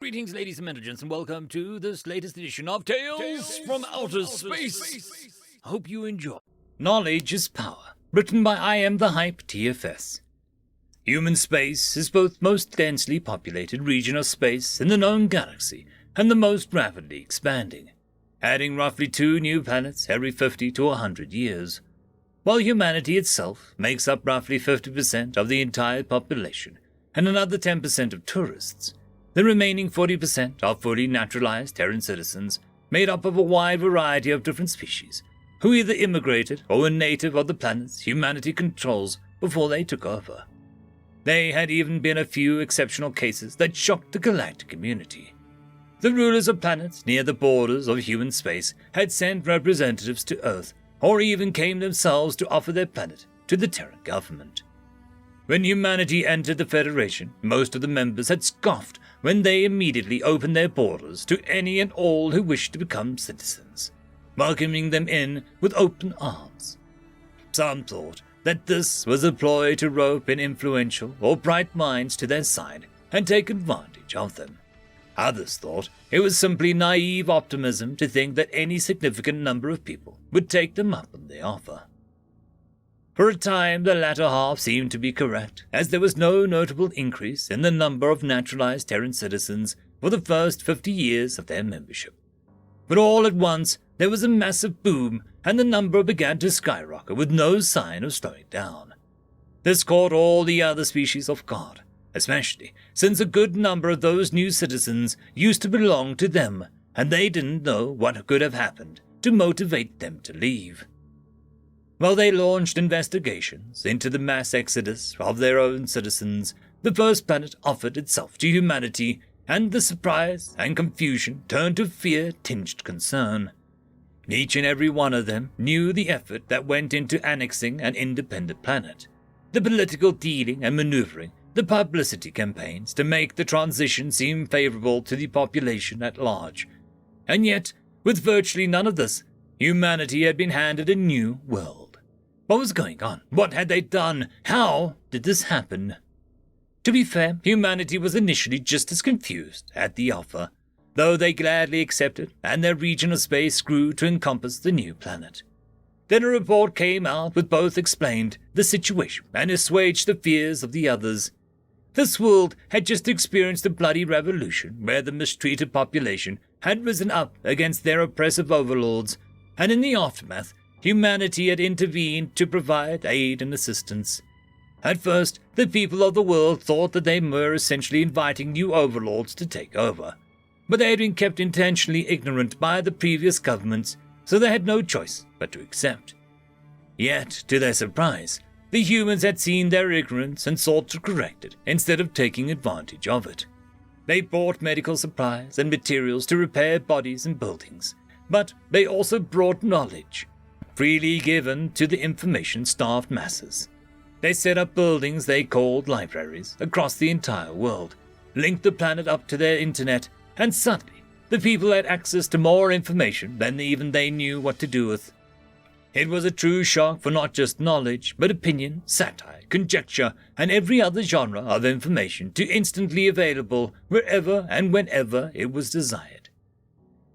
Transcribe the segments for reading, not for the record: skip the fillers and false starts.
Greetings, ladies and gentlemen, and welcome to this latest edition of Tales from Outer Space. I hope you enjoy. Knowledge is Power, written by I Am the Hype TFS. Human space is both most densely populated region of space in the known galaxy and the most rapidly expanding, adding roughly 2 new planets every 50 to 100 years. While humanity itself makes up roughly 50% of the entire population and another 10% of tourists, the remaining 40% are fully naturalized Terran citizens made up of a wide variety of different species who either immigrated or were native of the planets humanity controls before they took over. There had even been a few exceptional cases that shocked the galactic community. The rulers of planets near the borders of human space had sent representatives to Earth or even came themselves to offer their planet to the Terran government. When humanity entered the Federation, most of the members had scoffed when they immediately opened their borders to any and all who wished to become citizens, welcoming them in with open arms. Some thought that this was a ploy to rope in influential or bright minds to their side and take advantage of them. Others thought it was simply naive optimism to think that any significant number of people would take them up on the offer. For a time, the latter half seemed to be correct, as there was no notable increase in the number of naturalized Terran citizens for the first 50 years of their membership. But all at once, there was a massive boom, and the number began to skyrocket with no sign of slowing down. This caught all the other species off guard, especially since a good number of those new citizens used to belong to them, and they didn't know what could have happened to motivate them to leave. While they launched investigations into the mass exodus of their own citizens, the first planet offered itself to humanity, and the surprise and confusion turned to fear-tinged concern. Each and every one of them knew the effort that went into annexing an independent planet, the political dealing and maneuvering, the publicity campaigns to make the transition seem favorable to the population at large. And yet, with virtually none of this, humanity had been handed a new world. What was going on? What had they done? How did this happen? To be fair, humanity was initially just as confused at the offer, though they gladly accepted, and their region of space grew to encompass the new planet. Then a report came out which both explained the situation and assuaged the fears of the others. This world had just experienced a bloody revolution where the mistreated population had risen up against their oppressive overlords, and in the aftermath, humanity had intervened to provide aid and assistance. At first, the people of the world thought that they were essentially inviting new overlords to take over, but they had been kept intentionally ignorant by the previous governments, so they had no choice but to accept. Yet, to their surprise, the humans had seen their ignorance and sought to correct it instead of taking advantage of it. They bought medical supplies and materials to repair bodies and buildings, but they also brought knowledge, freely given to the information-starved masses. They set up buildings they called libraries across the entire world, linked the planet up to their internet, and suddenly the people had access to more information than even they knew what to do with. It was a true shock for not just knowledge, but opinion, satire, conjecture, and every other genre of information to instantly available wherever and whenever it was desired.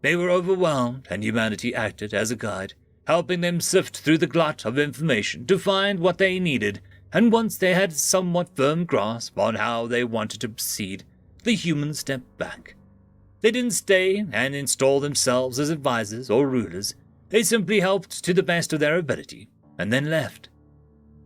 They were overwhelmed, and humanity acted as a guide, helping them sift through the glut of information to find what they needed, and once they had a somewhat firm grasp on how they wanted to proceed, the humans stepped back. They didn't stay and install themselves as advisors or rulers. They simply helped to the best of their ability, and then left.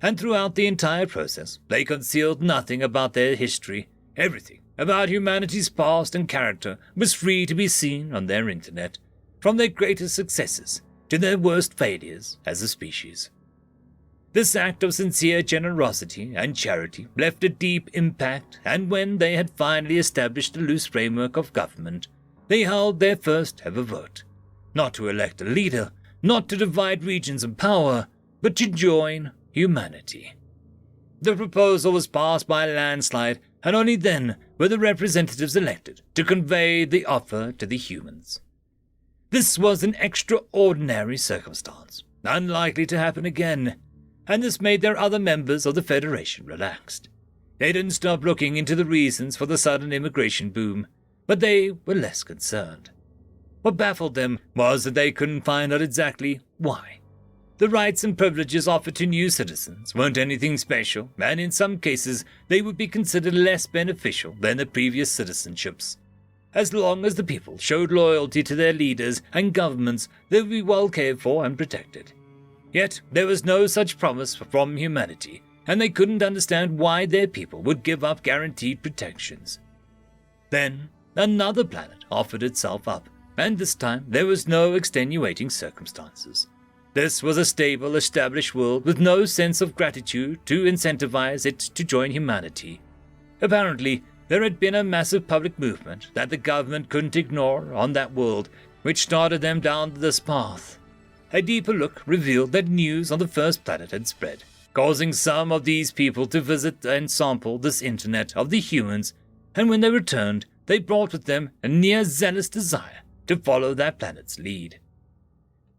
And throughout the entire process, they concealed nothing about their history. Everything about humanity's past and character was free to be seen on their internet, from their greatest successes to their worst failures as a species. This act of sincere generosity and charity left a deep impact, and when they had finally established a loose framework of government, they held their first ever vote. Not to elect a leader, not to divide regions of power, but to join humanity. The proposal was passed by a landslide, and only then were the representatives elected to convey the offer to the humans. This was an extraordinary circumstance, unlikely to happen again, and this made their other members of the Federation relaxed. They didn't stop looking into the reasons for the sudden immigration boom. But they were less concerned. What baffled them was that they couldn't find out exactly why. The rights and privileges offered to new citizens weren't anything special, and in some cases they would be considered less beneficial than the previous citizenships. As long as the people showed loyalty to their leaders and governments, they would be well cared for and protected. Yet there was no such promise from humanity, and they couldn't understand why their people would give up guaranteed protections. Then another planet offered itself up, and this time there was no extenuating circumstances. This was a stable, established world with no sense of gratitude to incentivize it to join humanity. Apparently, there had been a massive public movement that the government couldn't ignore on that world, which started them down this path. A deeper look revealed that news on the first planet had spread, causing some of these people to visit and sample this internet of the humans, and when they returned, they brought with them a near zealous desire to follow that planet's lead.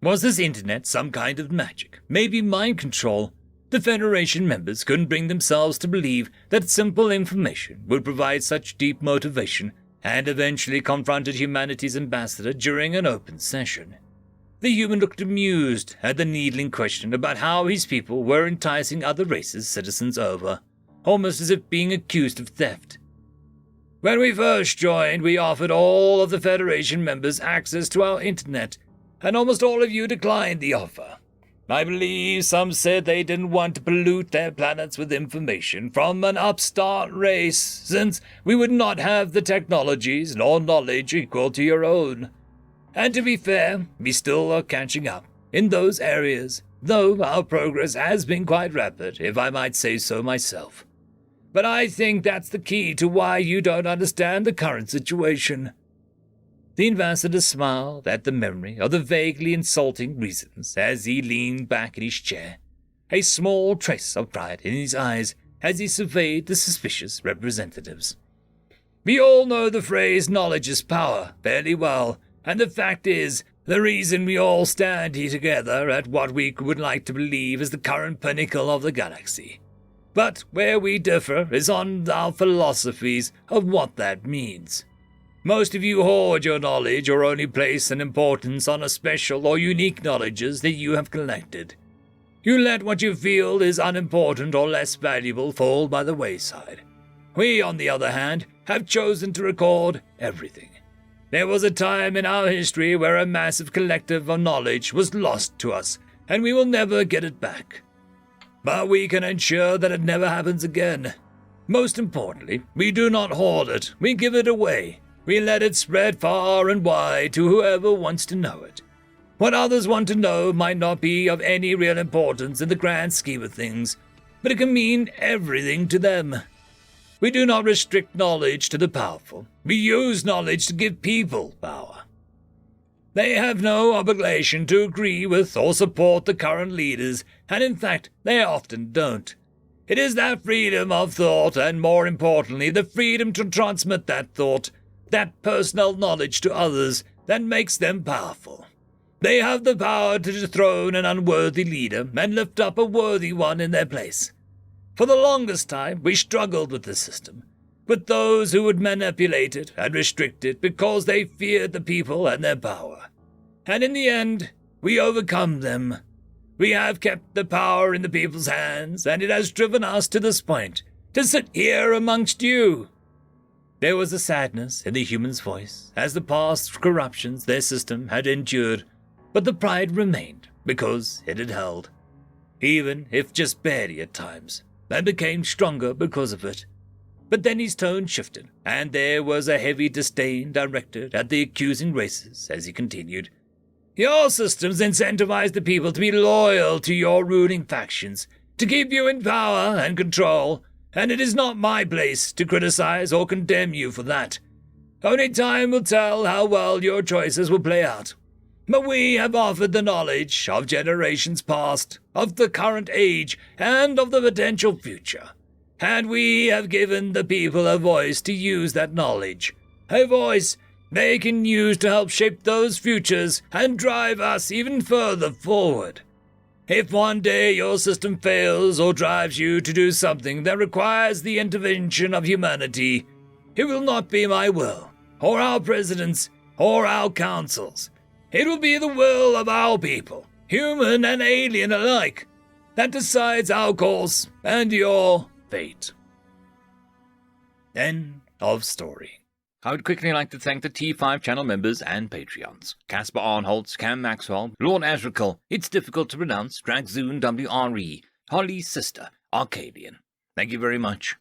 Was this internet some kind of magic, maybe mind control? The Federation members couldn't bring themselves to believe that simple information would provide such deep motivation, and eventually confronted humanity's ambassador during an open session. The human looked amused at the needling question about how his people were enticing other races' citizens over, almost as if being accused of theft. When we first joined, we offered all of the Federation members access to our internet, and almost all of you declined the offer. I believe some said they didn't want to pollute their planets with information from an upstart race, since we would not have the technologies nor knowledge equal to your own. And to be fair, we still are catching up in those areas, though our progress has been quite rapid, if I might say so myself. But I think that's the key to why you don't understand the current situation. The ambassador smiled at the memory of the vaguely insulting reasons as he leaned back in his chair, a small trace of pride in his eyes as he surveyed the suspicious representatives. We all know the phrase knowledge is power fairly well, and the fact is, the reason we all stand here together at what we would like to believe is the current pinnacle of the galaxy. But where we differ is on our philosophies of what that means. Most of you hoard your knowledge or only place an importance on a special or unique knowledges that you have collected. You let what you feel is unimportant or less valuable fall by the wayside. We, on the other hand, have chosen to record everything. There was a time in our history where a massive collective of knowledge was lost to us, and we will never get it back. But we can ensure that it never happens again. Most importantly, we do not hoard it, we give it away. We let it spread far and wide to whoever wants to know it. What others want to know might not be of any real importance in the grand scheme of things, but it can mean everything to them. We do not restrict knowledge to the powerful. We use knowledge to give people power. They have no obligation to agree with or support the current leaders, and in fact, they often don't. It is that freedom of thought, and more importantly, the freedom to transmit that thought, that personal knowledge to others, that makes them powerful. They have the power to dethrone an unworthy leader and lift up a worthy one in their place. For the longest time, we struggled with the system, with those who would manipulate it and restrict it because they feared the people and their power. And in the end, we overcome them. We have kept the power in the people's hands, and it has driven us to this point, to sit here amongst you. There was a sadness in the human's voice as the past corruptions their system had endured, but the pride remained because it had held, even if just barely at times, and became stronger because of it. But then his tone shifted, and there was a heavy disdain directed at the accusing races as he continued. Your systems incentivize the people to be loyal to your ruling factions, to keep you in power and control, and it is not my place to criticize or condemn you for that. Only time will tell how well your choices will play out. But we have offered the knowledge of generations past, of the current age, and of the potential future. And we have given the people a voice to use that knowledge, a voice they can use to help shape those futures and drive us even further forward. If one day your system fails or drives you to do something that requires the intervention of humanity, it will not be my will or our presidents, or our councils. It will be the will of our people, human and alien alike, that decides our course and your fate. End of story. I would quickly like to thank the T5 channel members and Patreons. Caspar Arnholtz, Cam Maxwell, Lord Azrakal, It's Difficult to Pronounce, Dragzoon WRE, Holly's Sister, Arcadian. Thank you very much.